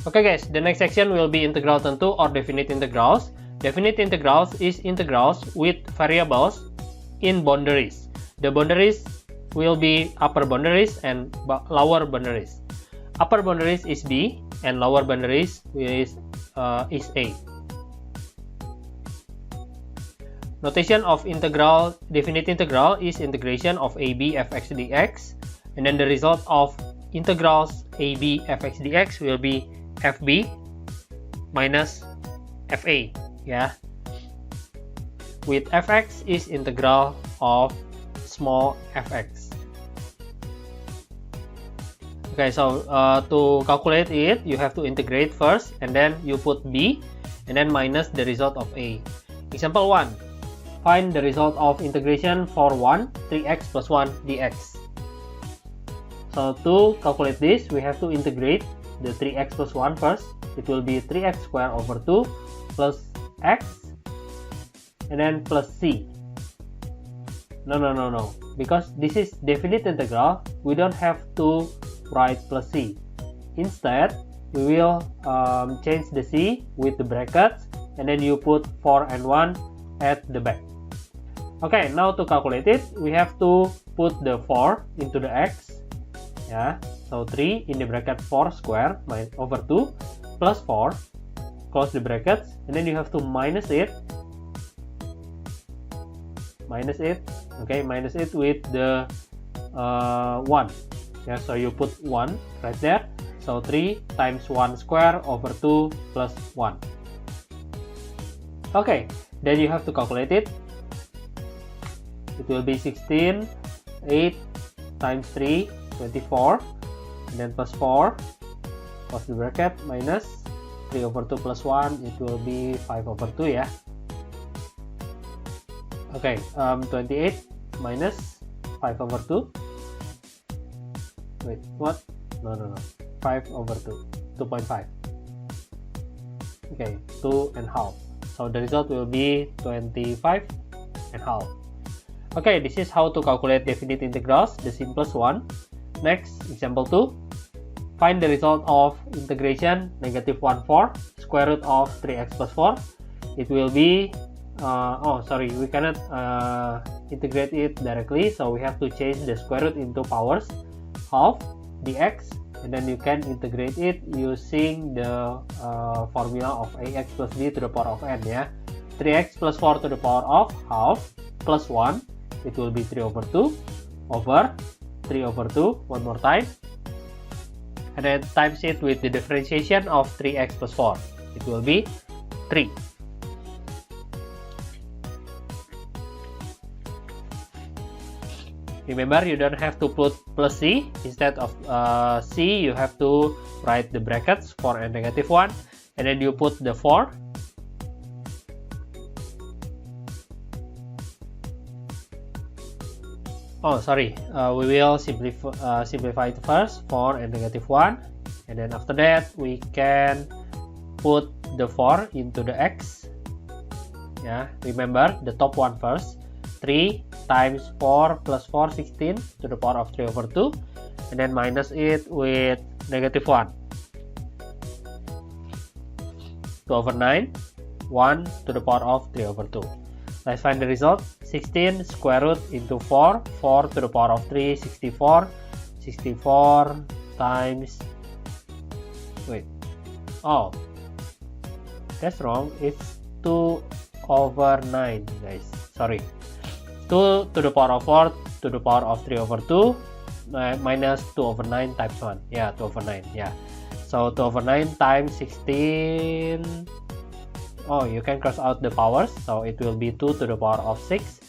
Okay guys, the next section will be integral tentu or definite integrals. Definite integrals is integrals with variables in boundaries. The boundaries will be upper boundaries and lower boundaries. Upper boundaries is B and lower boundaries is A. Notation of integral, definite integral is integration of AB fx dx, and then the result of integrals AB fx dx will be FB minus FA, yeah. With fx is integral of small fx. Okay, so to calculate it, you have to integrate first, and then you put B, and then minus the result of A. Example 1. Find the result of integration for 1, 3x plus 1 dx. So to calculate this, we have to integrate the 3x plus 1 first. It will be 3x squared over 2 plus x, and then plus c. No. Because this is definite integral, we don't have to write plus c. Instead, we will change the c with the brackets, and then you put 4 and 1 at the back. Okay, now to calculate it, we have to put the 4 into the x. Yeah, so 3 in the bracket 4 square over 2 plus 4, close the brackets, and then you have to minus it. Okay, minus it with the 1. Yeah, so you put 1 right there. So 3 times 1 square over 2 plus 1. Okay, then you have to calculate it. It will be 16, 8 times 3, 24, and then plus 4, close the bracket, minus 3 over 2 plus 1, it will be 5 over 2, yeah. Okay, 28 minus 5 over 2. Wait, what? No. 5 over 2, 2.5. Okay, 2 and half. So the result will be 25 and half. Okay, this is how to calculate definite integrals, the simplest one. Next, example 2. Find the result of integration -1 4 square root of 3x plus 4. It will be, we cannot integrate it directly, so we have to change the square root into powers, half dx, and then you can integrate it using the formula of ax plus b to the power of n, yeah. 3x plus 4 to the power of half plus 1, it will be 3 over 2 over 3 over 2 one more time, and then times it with the differentiation of 3x plus 4. It will be 3. Remember, you don't have to put plus c. Instead of c, you have to write the brackets 4 and -1, and then you put the 4. We will simplify it first, 4 and -1, and then after that we can put the 4 into the x. Yeah, remember the top one first. 3 times 4 plus 4, 16 to the power of 3 over 2, and then minus it with -1. 2 over 9, 1 to the power of 3 over 2. Let's find the result. 16 square root into 4, 4 to the power of 3, 64. 64 times, that's wrong, it's 2 over 9, guys, sorry. 2 to the power of 4 to the power of 3 over 2 minus 2 over 9 times 1, yeah, 2 over 9, yeah. So 2 over 9 times 16, you can cross out the powers, so it will be 2 to the power of 6.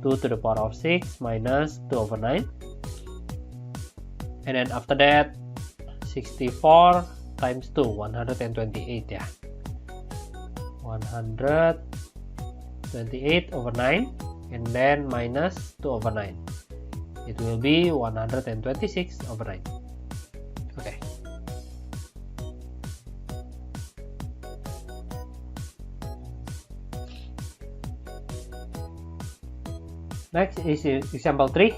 2 to the power of 6 minus 2 over 9, and then after that 64 times 2, 128, yeah. 128 over 9, and then minus 2 over 9. It will be 126 over 9. Okay. Next is example 3.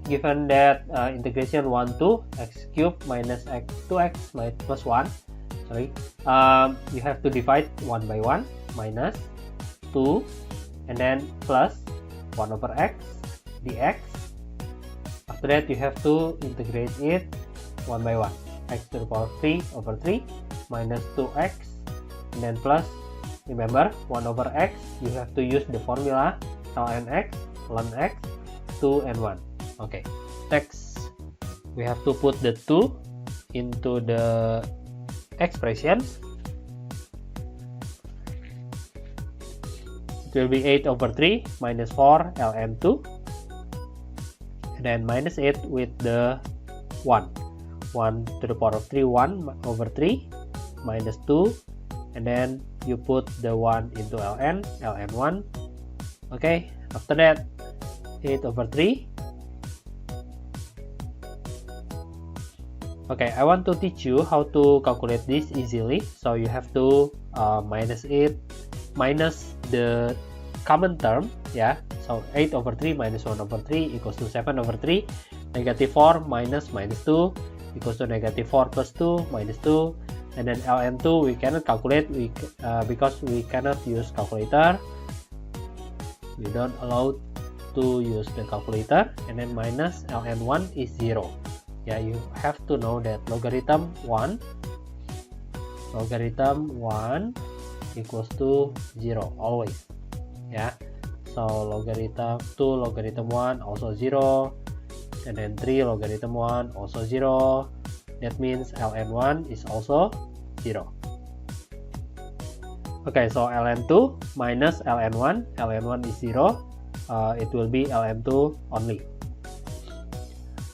Given that integration 1 to x cubed minus x 2x plus 1 you have to divide 1 by 1 minus 2 and then plus 1 over x dx. After that you have to integrate it 1 by 1, x to the power 3 over 3 minus 2x and then plus, remember 1 over x, you have to use the formula ln x, 2 and 1. Okay, next we have to put the 2 into the expressions. It will be 8 over 3 minus 4 ln 2 and then minus 8 with the 1 to the power of 3, 1 over 3 minus 2 and then you put the 1 into ln 1. Okay, after that 8 over 3. Okay, I want to teach you how to calculate this easily. So you have to minus the common term, yeah. So 8 over 3 minus 1 over 3 equals to 7 over 3. Negative 4 minus 2 equals to negative 4 plus 2 minus 2. And then ln 2 we cannot calculate because we cannot use calculator. We don't allow to use the calculator. And then minus ln 1 is 0. Yeah, you have to know that logarithm 1 equals to 0 always. Yeah, so logarithm 2 logarithm 1 also 0, and then 3 logarithm 1 also 0. That means ln 1 is also 0. Okay, so ln 2 minus ln 1 is 0. It will be ln 2 only.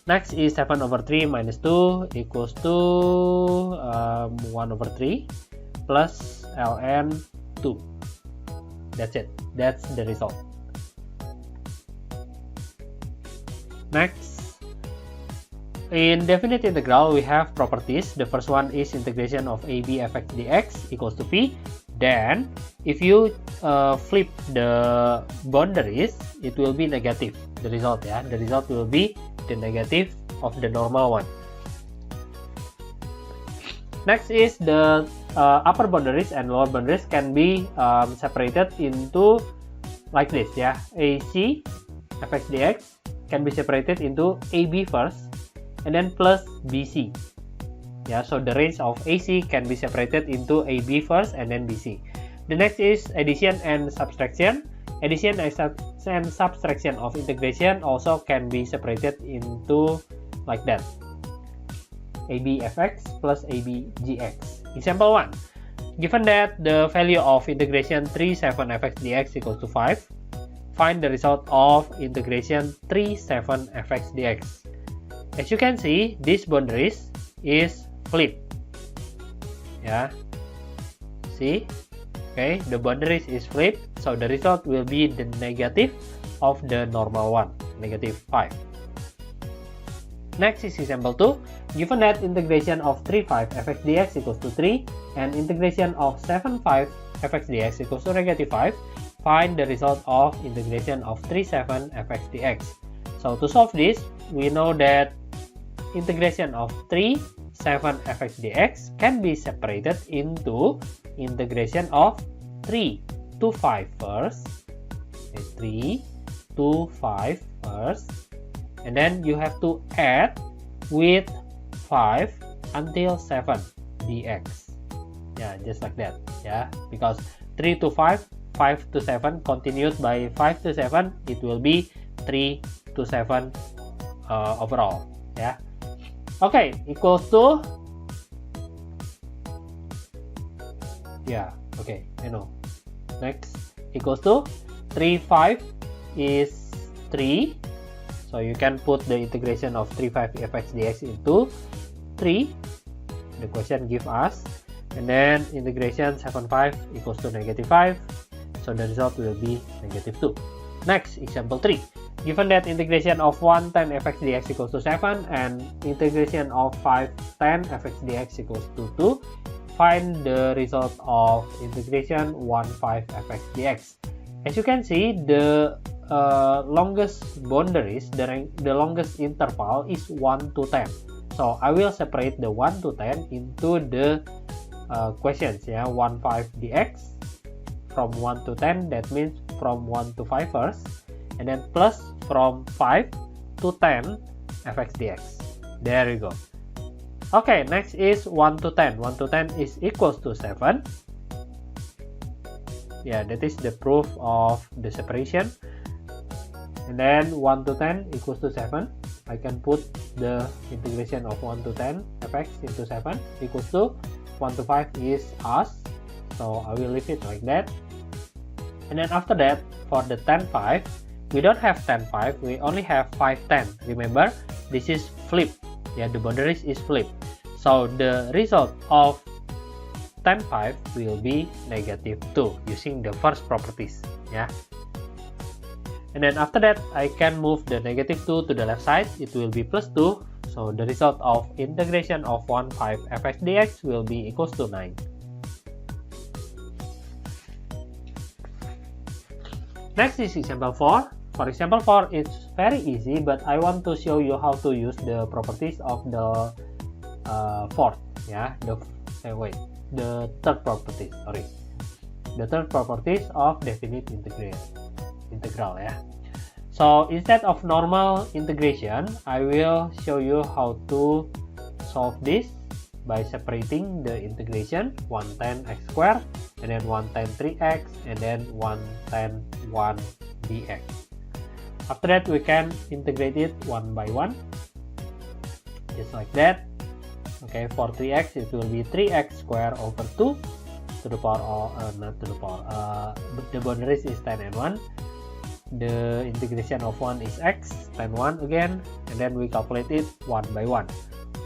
Next is 7 over 3 minus 2 equals to 1 over 3 plus ln 2. That's it. That's the result. Next, in definite integral, we have properties. The first one is integration of AB fx dx equals to p. Then, if you flip the boundaries, it will be negative. The result, yeah, the result will be the negative of the normal one. Next is the upper boundaries and lower boundaries can be separated into like this, yeah. AC fx dx can be separated into AB first and then plus BC. Yeah, so the range of AC can be separated into AB first and then BC. The next is addition and subtraction. Addition and subtraction of integration also can be separated into like that. AB fx plus AB gx. Example 1. Given that the value of integration 37 fx dx equals to 5, find the result of integration 37 fx dx. As you can see, this boundaries is flipped. Yeah. See? Okay, the boundaries is flipped, so the result will be the negative of the normal one, negative 5. Next is example 2. Given that integration of 35 fx dx equals to 3 and integration of 75 fx dx equals to negative 5, find the result of integration of 37 fx dx. So to solve this, we know that integration of 37 fx dx can be separated into integration of 3 to 5 first, okay, 3 to 5 first, and then you have to add with 5 until 7 dx. Yeah, just like that. Yeah, because 3 to 5, 5 to 7 continued by 5 to 7, it will be 3 to 7 overall. Yeah. Okay, equals to, yeah, okay, I know. Next, equals to 3, 5 is 3. So you can put the integration of 35 fx dx into 3. The question gives us. And then integration 75 equals to negative 5. So the result will be negative 2. Next, example 3. Given that integration of 1 10 fx dx equals to 7 and integration of 5 10 fx dx equals to 2, find the result of integration 1 5 fx dx. As you can see, the longest boundaries, the longest interval is 1 to 10. So I will separate the 1 to 10 into the questions, yeah, 1, 5 dx from 1 to 10, that means from 1 to 5 first, and then plus from 5 to 10 fx dx. There you go. Okay, next is 1 to 10. 1 to 10 is equals to 7. Yeah, that is the proof of the separation. And then 1 to 10 equals to 7. I can put the integration of 1 to 10 fx into 7 equals to 1 to 5 is us. So I will leave it like that. And then after that, for the 10, 5, we don't have 10, 5. We only have 5, 10. Remember, this is flip. Yeah, the boundaries is flip. So the result of 10, 5 will be negative 2 using the first properties. Yeah. And then after that, I can move the negative 2 to the left side. It will be plus 2. So the result of integration of 1, 5 fx dx will be equals to 9. Next is example 4. For example 4, it's very easy, but I want to show you how to use the properties of the fourth. Yeah, the third properties. Sorry, the third properties of definite integral. Yeah. So instead of normal integration, I will show you how to solve this by separating the integration 110 x squared and then 110 3x and then 110 1 dx. After that, we can integrate it one by one, just like that. Okay, for 3x it will be 3x squared over 2 to the power of the boundaries is 10 and 1. The integration of 1 is x, 10 1 again, and then we calculate it one by one.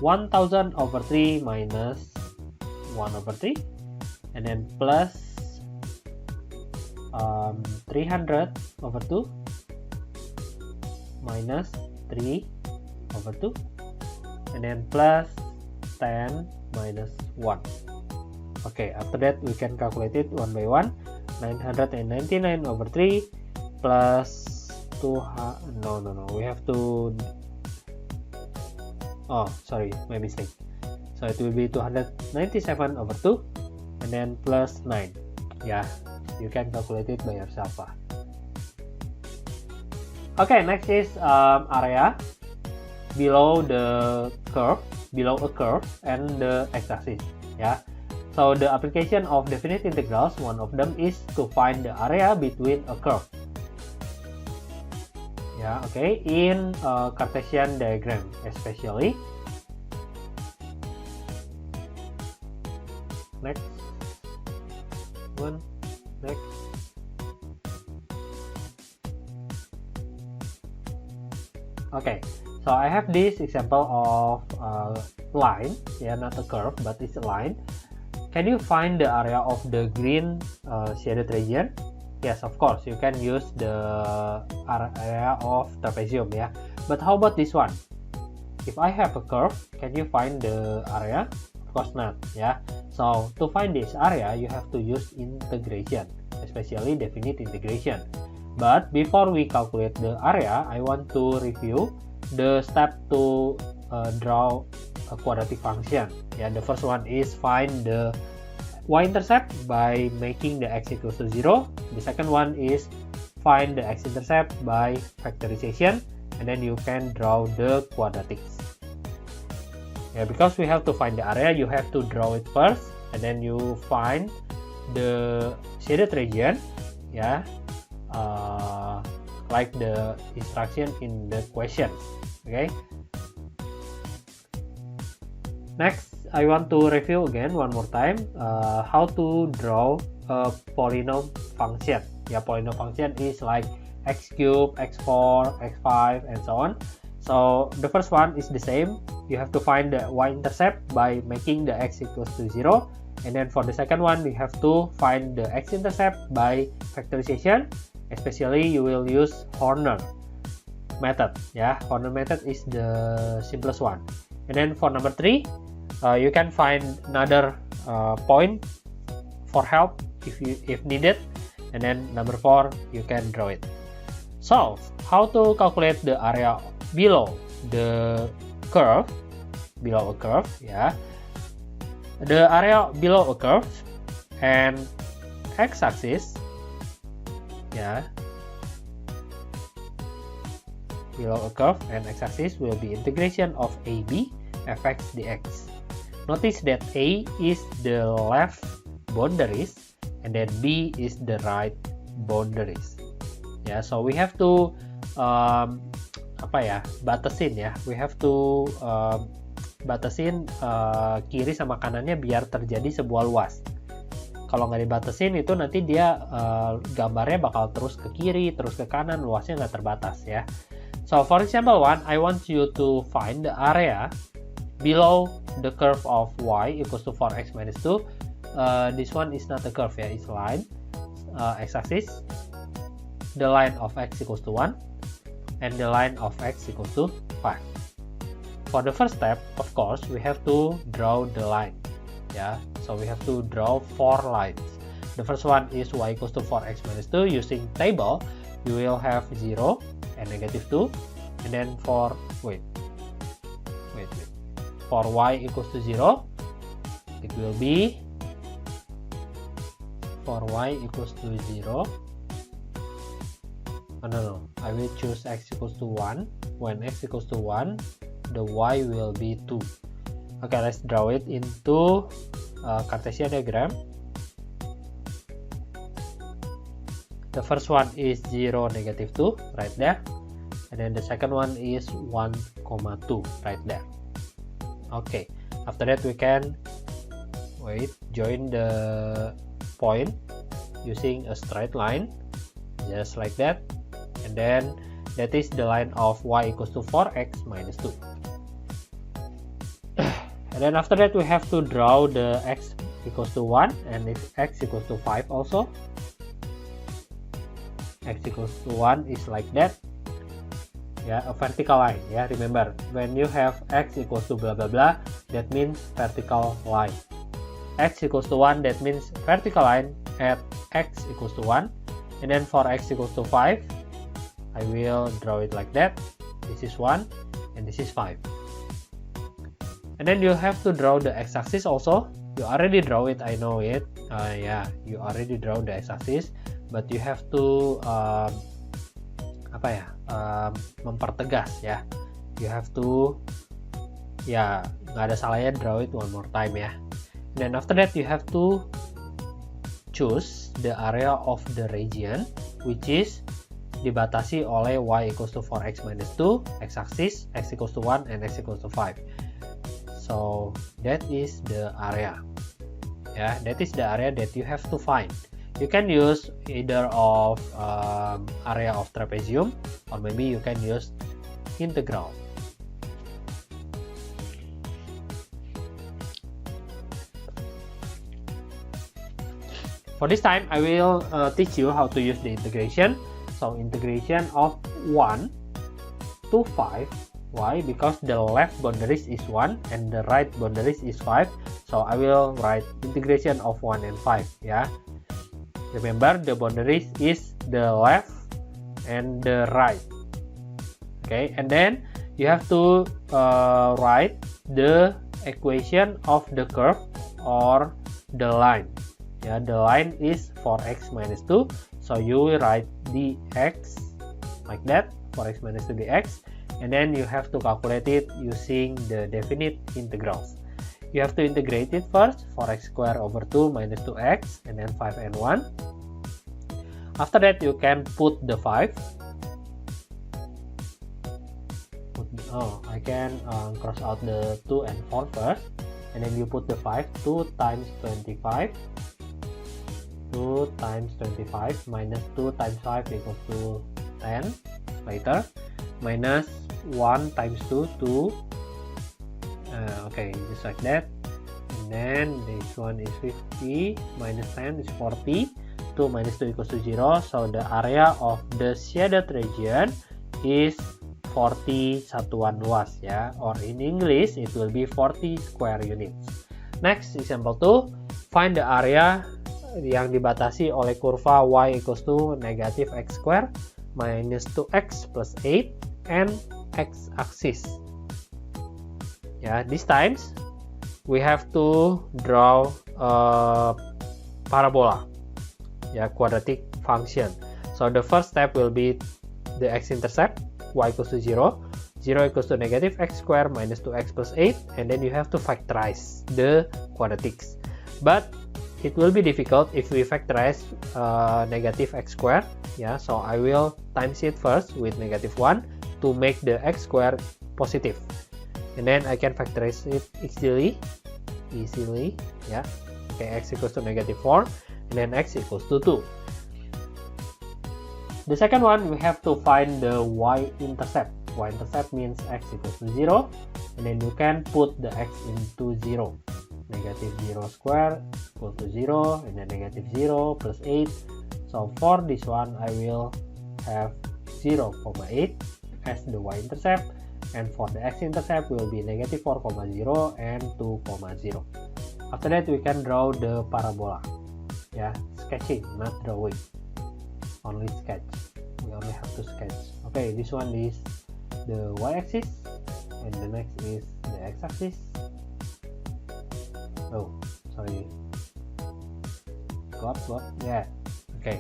1000 over 3 minus 1 over 3, and then plus 300 over 2 minus 3 over 2, and then plus 10 minus 1. Okay, after that we can calculate it one by one. 999 over 3 plus 2, we have to, oh sorry, my mistake. So it will be 297 over 2 and then plus 9. Yeah, you can calculate it by yourself. Okay, next is area below the curve, below a curve and the x-axis. Yeah, so the application of definite integrals, one of them is to find the area between a curve. Yeah, okay, in a Cartesian diagram especially. Next one, next. Okay, so I have this example of line, yeah, not a curve, but it's a line. Can you find the area of the green shaded region? Yes, of course, you can use the area of trapezium, yeah. But how about this one? If I have a curve, can you find the area? Of course not, yeah. So to find this area, you have to use integration, especially definite integration. But before we calculate the area, I want to review the step to draw a quadratic function. Yeah, the first one is find the y-intercept by making the x equals to 0. The second one is find the x-intercept by factorization, and then you can draw the quadratics. Yeah, because we have to find the area, you have to draw it first, and then you find the shaded region. Yeah. Like the instruction in the question. Okay, next I want to review again one more time how to draw a polynomial function. Yeah, polynomial function is like x cubed, x4, x5 and so on. So the first one is the same. You have to find the y-intercept by making the x equals to 0, and then for the second one we have to find the x-intercept by factorization. Especially you will use Horner method. Yeah, Horner method is the simplest one. And then for number 3, you can find another point for help if needed. And then number 4, you can draw it. So how to calculate the area below the curve, below a curve? Yeah, the area below a curve and x-axis, below a curve and x-axis will be integration of AB fx dx. Notice that A is the left boundaries and then B is the right boundaries. So we have to batasin we have to batasin kiri sama kanannya biar terjadi sebuah luas. Kalau nggak dibatasin itu nanti dia gambarnya bakal terus ke kiri, terus ke kanan, luasnya nggak terbatas ya. So for example 1, I want you to find the area below the curve of y equals to 4x minus 2. This one is not a curve it's line, x-axis. The line of x equals to 1 and the line of x equals to 5. For the first step, of course, we have to draw the line. So we have to draw 4 lines. The first one is y equals to 4x minus 2. Using table, you will have 0 and negative 2. And then for y equals to 0, it will be for y equals to 0. I will choose x equals to 1. When x equals to 1, the y will be 2. Okay, let's draw it into Cartesian diagram. The first one is 0, negative 2, right there. And then the second one is 1, 2, right there. Okay, after that we can join the point using a straight line, just like that. And then that is the line of y equals to 4x minus 2. And then after that we have to draw the x equals to 1 and if x equals to 5 also. X equals to 1 is like that. A vertical line. Remember, when you have x equals to blah blah blah, that means vertical line. X equals to 1, that means vertical line at x equals to 1. And then for x equals to 5, I will draw it like that. This is 1 and this is 5. And then you have to draw the x-axis also. You already draw it, I know it. You already draw the x-axis, but you have to mempertegas You have to nggak ada salahnya draw it one more time And then after that you have to choose the area of the region which is dibatasi oleh y equals to 4x minus 2, x-axis, x equals to 1 and x equals to 5. So that is the area. That is the area that you have to find. You can use either of area of trapezium or maybe you can use integral. For this time, I will teach you how to use the integration. So integration of 1 to 5. Why? Because the left boundaries is 1 and the right boundaries is 5. So I will write integration of 1 and 5. Remember, the boundaries is the left and the right. Okay, and then you have to write the equation of the curve or the line. The line is 4x minus 2. So you will write dx like that, 4x minus 2 dx. And then you have to calculate it using the definite integrals. You have to integrate it first, 4x squared over 2 minus 2x, and then 5 and 1. After that, you can put the 5. I can cross out the 2 and 4 first. And then you put the 5, 2 times 25. 2 times 25 minus 2 times 5 equals to 10 later. Minus 1 times 2, 2. Okay, just like that. And then this one is 50 minus 10 is 40. 2 minus 2 equals to 0. So the area of the shaded region is 40 satuan luas or in English it will be 40 square units. Next, example 2. Find the area yang dibatasi oleh kurva y equals to negative x square minus 2x plus 8 and x-axis. This times we have to draw a parabola, quadratic function. So the first step will be the x-intercept, y equals to 0, 0 equals to negative x squared minus 2x plus 8, and then you have to factorize the quadratics. But it will be difficult if we factorize negative x squared, so I will times it first with negative 1 to make the x squared positive, and then I can factorize it easily, okay, x equals to negative 4, and then x equals to 2. The second one, we have to find the y-intercept. Y-intercept means x equals to 0, and then you can put the x into 0. Negative 0 squared equal to 0, and then negative 0 plus 8. So for this one, I will have 0, 8 as the y-intercept, and for the x-intercept will be negative 4, 0 and 2, 0. After that, we can draw the parabola. Sketching, not drawing. Only sketch. We only have to sketch. Okay, this one is the y-axis, and the next is the x-axis. Oh, sorry. Got. Yeah. Okay.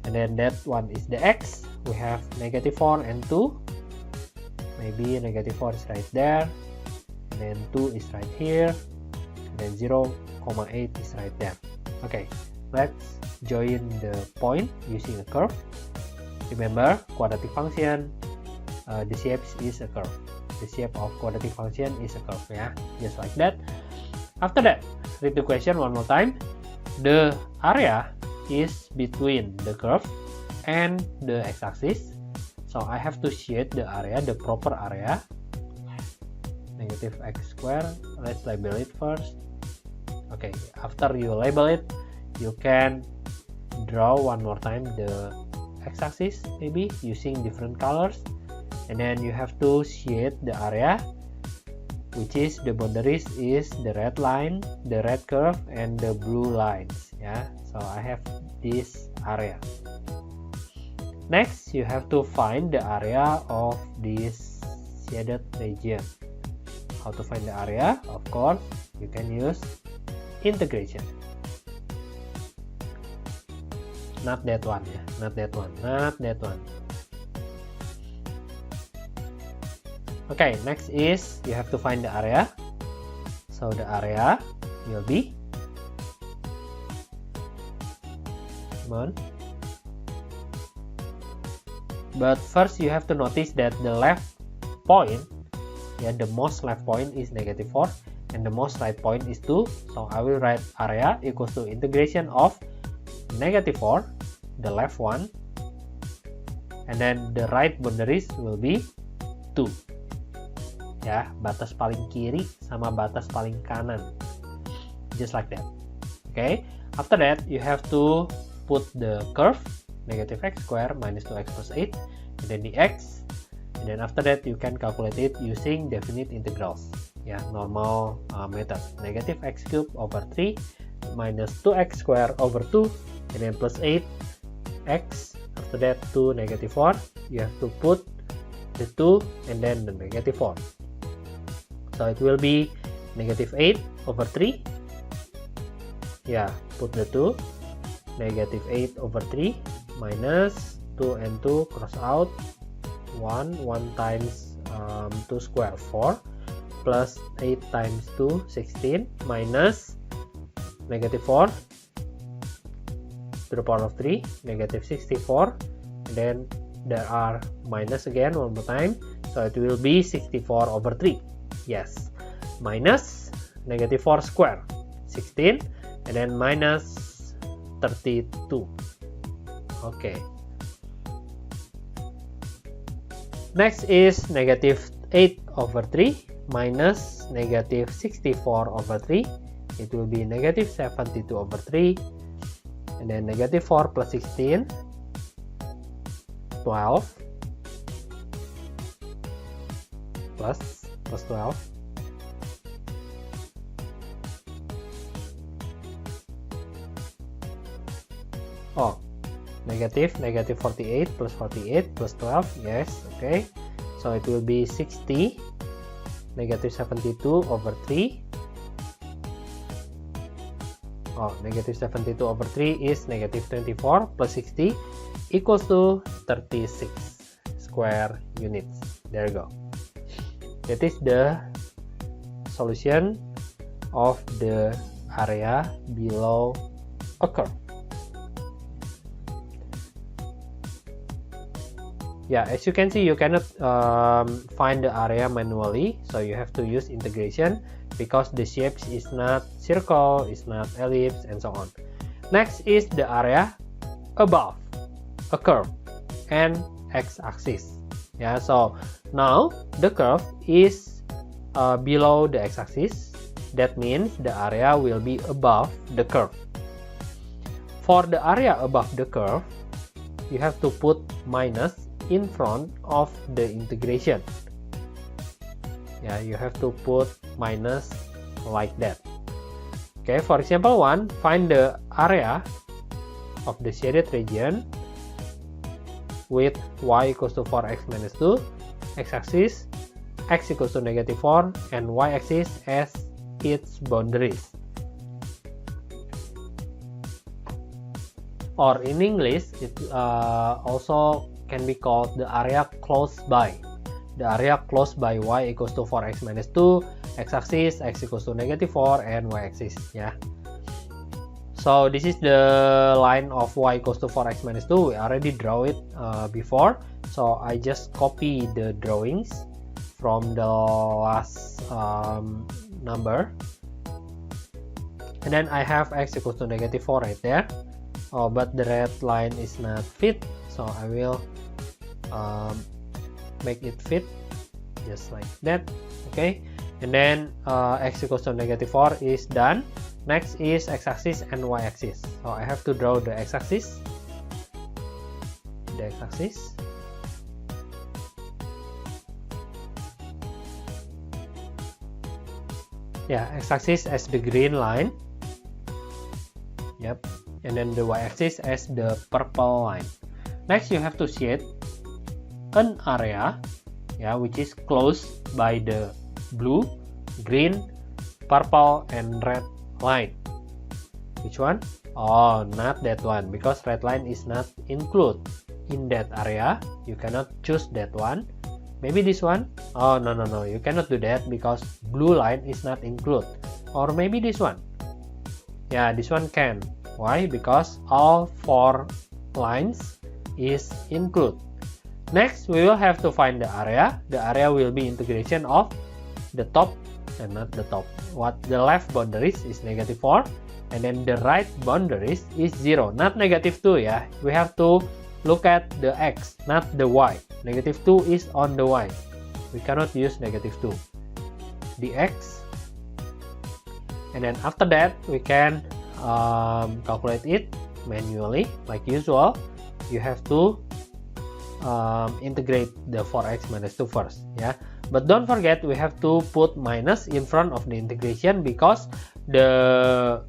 And then that one is the x. We have negative 4 and 2. Maybe negative 4 is right there. And then 2 is right here. And then 0, 8 is right there. Okay. Let's join the point using a curve. Remember, quadratic function, the shape is a curve. The shape of quadratic function is a curve, just like that. After that, read the question one more time. The area is between the curve and the x-axis. So I have to shade the area, the proper area. Negative x squared. Let's label it first. Okay, after you label it, you can draw one more time the x-axis, maybe using different colors, and then you have to shade the area, which is the boundaries is the red line, the red curve, and the blue lines. So I have this area. Next, you have to find the area of this shaded region. How to find the area? Of course, you can use integration. Not that one, not that one. Okay, next is you have to find the area. So the area will be, come on. But first you have to notice that the left point, the most left point is negative 4, and the most right point is 2. So I will write area equals to integration of negative 4, the left one, and then the right boundaries will be 2. Batas paling kiri sama batas paling kanan, just like that. Okay, after that you have to put the curve negative x squared minus 2x plus 8, and then the x, and then after that you can calculate it using definite integrals, normal method. Negative x cubed over 3 minus 2x squared over 2, and then plus 8x. After that, to negative 4, you have to put the 2 and then the negative 4. So it will be negative 8 over 3. Put the 2, negative 8 over 3 minus 2 and 2 cross out, 1 times 2 square 4, plus 8 times 2 16, minus negative 4 to the power of 3, negative 64, and then there are minus again one more time, so it will be 64 over 3. Yes, minus negative 4 square 16, and then minus 32. Okay, next is negative 8 over 3 minus negative 64 over 3. It will be negative 72 over 3, and then negative 4 plus 16, 12, plus 12, negative 48 plus 48 plus 12, yes, okay, so it will be 60, negative 72 over 3, negative 72 over 3 is negative 24 plus 60 equals to 36 square units. There you go. That is the solution of the area below a curve. Yeah, as you can see, you cannot find the area manually, so you have to use integration because the shapes is not circle, is not ellipse, and so on. Next is the area above a curve and x-axis. Yeah, so now the curve is below the x-axis. That means the area will be above the curve. For the area above the curve, you have to put minus in front of the integration. Yeah, you have to put minus like that. Okay, for example 1, find the area of the shaded region with y equals to 4x minus 2, x-axis, x equals to negative 4, and y-axis as its boundaries. Or in English, it also can be called the area close by. The area close by y equals to 4x minus 2, x-axis, x equals to negative 4, and y-axis. Yeah. So this is the line of y equals to 4x minus 2. We already draw it before. So I just copy the drawings from the last number. And then I have x equals to negative 4 right there. Oh, but the red line is not fit. So I will make it fit just like that. Okay, and then x equals to negative 4 is done. Next is x-axis and y-axis. So I have to draw the x-axis. The x-axis. Yeah, x-axis as the green line. Yep, and then the y-axis as the purple line. Next, you have to shade an area, yeah, which is close by the blue, green, purple, and red line. Which one? Oh, not that one, because red line is not included in that area. You cannot choose that one. Maybe this one? Oh, no, you cannot do that because blue line is not included. Or maybe this one. Yeah, this one can. Why? Because all 4 lines is included. Next, we will have to find the area. The area will be integration of the top and not the top. What the left boundaries is negative 4, and then the right boundaries is 0, not negative 2. Yeah, we have to look at the x, not the y. Negative 2 is on the y. We cannot use negative 2. The x, and then after that we can calculate it manually like usual. You have to integrate the 4x minus 2 first. Yeah, but don't forget we have to put minus in front of the integration because the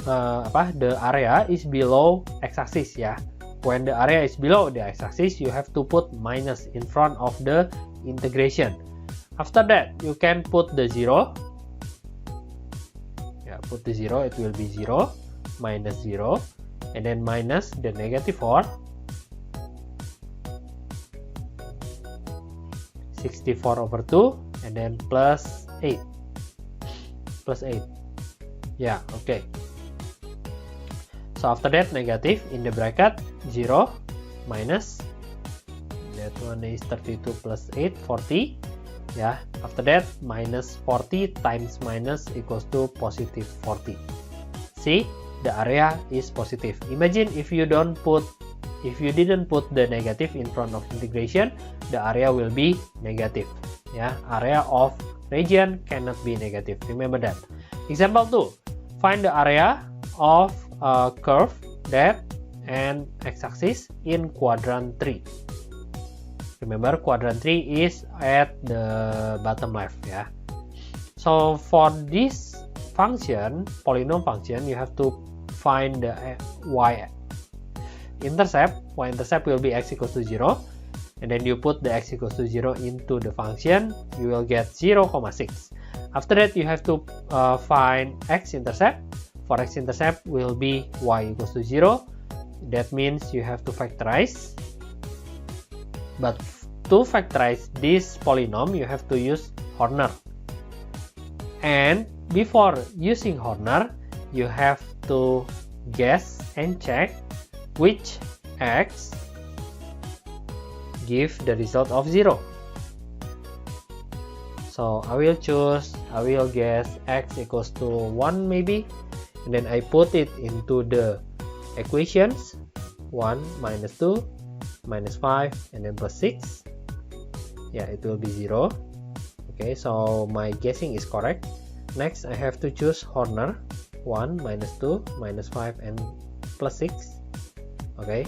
area is below x-axis. Yeah, when the area is below the x-axis, you have to put minus in front of the integration. After that, you can put the 0. Yeah, put the 0, it will be 0, minus 0, and then minus the negative 4. 64 over 2, and then plus 8. Plus 8. Yeah, okay. So after that, negative in the bracket, 0, minus. That one is 32 plus 8, 40. Yeah, after that, minus 40 times minus equals to positive 40. See, the area is positive. Imagine if you didn't put the negative in front of integration, the area will be negative. Yeah, area of region cannot be negative. Remember that. Example 2. Find the area of a curve that and x-axis in quadrant 3. Remember, quadrant 3 is at the bottom left. Yeah. So for this function, polynomial function, you have to find the y-intercept. Y-intercept will be x equals to 0. And then you put the x equals to 0 into the function, you will get 0, 6. After that, you have to find x-intercept. for x-intercept will be y equals to 0. That means you have to factorize. But to factorize this polynomial, you have to use Horner. And before using Horner, you have to guess and check which x give the result of 0. So I will guess x equals to 1 maybe, and then I put it into the equations 1 minus 2 minus 5 and then plus 6. Yeah, it will be 0. Okay, so my guessing is correct. Next I have to choose Horner 1 minus 2 minus 5 and plus 6. Okay,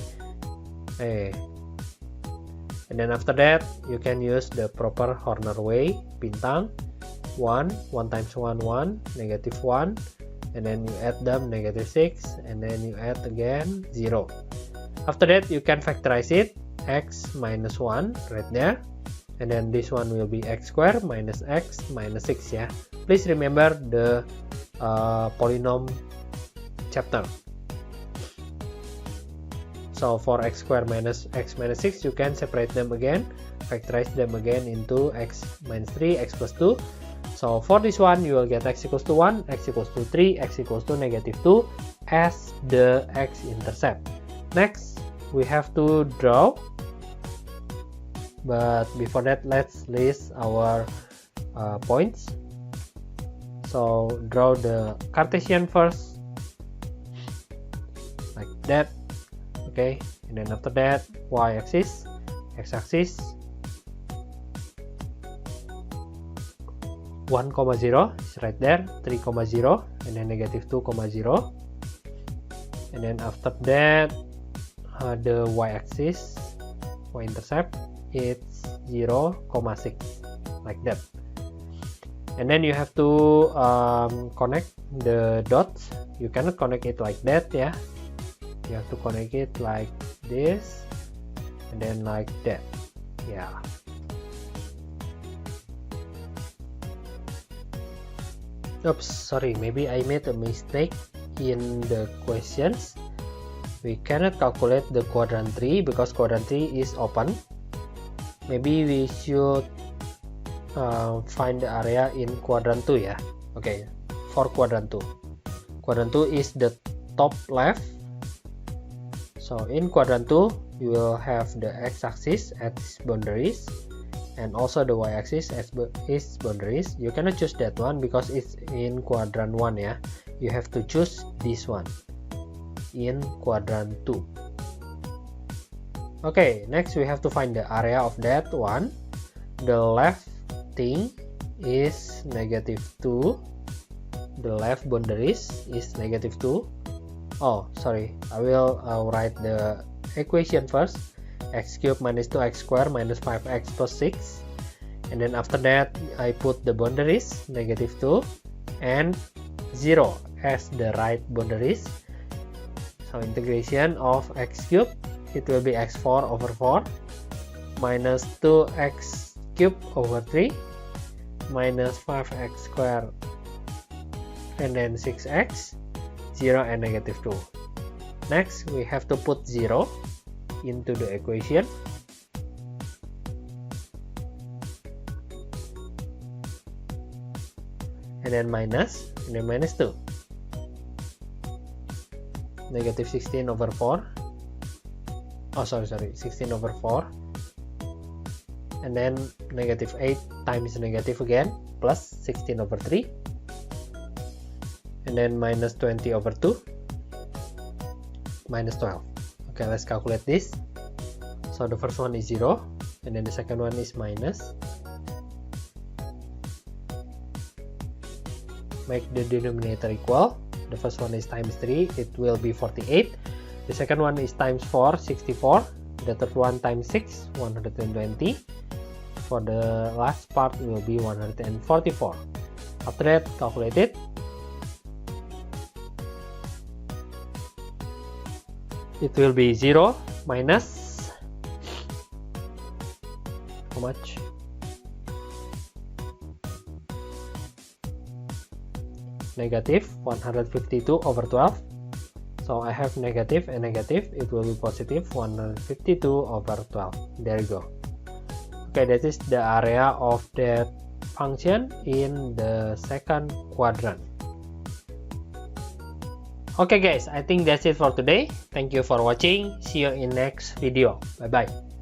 and then after that you can use the proper Horner way. Bintang 1 times 1 negative 1, and then you add them negative 6, and then you add again 0. After that you can factorize it, x minus 1 right there, and then this one will be x squared minus x minus 6. Yeah, please remember the polynomial chapter. So for x squared minus x minus 6, you can separate them again, factorize them again into x minus 3, x plus 2. So for this one, you will get x equals to 1, x equals to 3, x equals to negative 2 as the x-intercept. Next, we have to draw. But before that, let's list our points. So draw the Cartesian first, like that. Okay, and then after that, y-axis, x-axis, 1, 0 is right there, 3, 0, and then negative 2, 0. And then after that, the y-axis, y-intercept, it's 0, 6, like that. And then you have to connect the dots. You cannot connect it like that, yeah. You have to connect it like this, and then like that. Yeah. Oops, sorry, maybe I made a mistake in the questions. We cannot calculate the quadrant 3 because quadrant 3 is open. Maybe we should find the area in quadrant 2, yeah. Okay, for quadrant 2. Quadrant 2 is the top left. So in quadrant 2, you will have the x-axis at its boundaries and also the y-axis as its boundaries. You cannot choose that one because it's in quadrant 1, yeah. You have to choose this one in quadrant 2. Okay, next we have to find the area of that one. The left thing is negative 2. The left boundaries is negative 2. Oh, sorry, I will write the equation first. X cubed minus 2x squared minus 5x plus 6. And then after that, I put the boundaries, negative 2 and 0 as the right boundaries. So integration of x cubed, it will be x4 over 4 minus 2x cubed over 3 minus 5x squared and then 6x, 0 and negative 2. Next, we have to put 0 into the equation. And then minus 2. Negative 16 over 4. Oh, sorry, 16 over 4. And then negative 8 times negative again, plus 16 over 3. And then minus 20 over 2, minus 12. Okay, let's calculate this. So the first one is 0, and then the second one is minus. Make the denominator equal. The first one is times 3, it will be 48. The second one is times 4, 64. The third one times 6, 120. For the last part will be 144. After that, calculate it. It will be 0 minus how much? negative 152 over 12. So I have negative and negative, it will be positive 152 over 12. There you go. Okay, that is the area of that function in the second quadrant. Okay guys, I think that's it for today. Thank you for watching. See you in next video. Bye bye.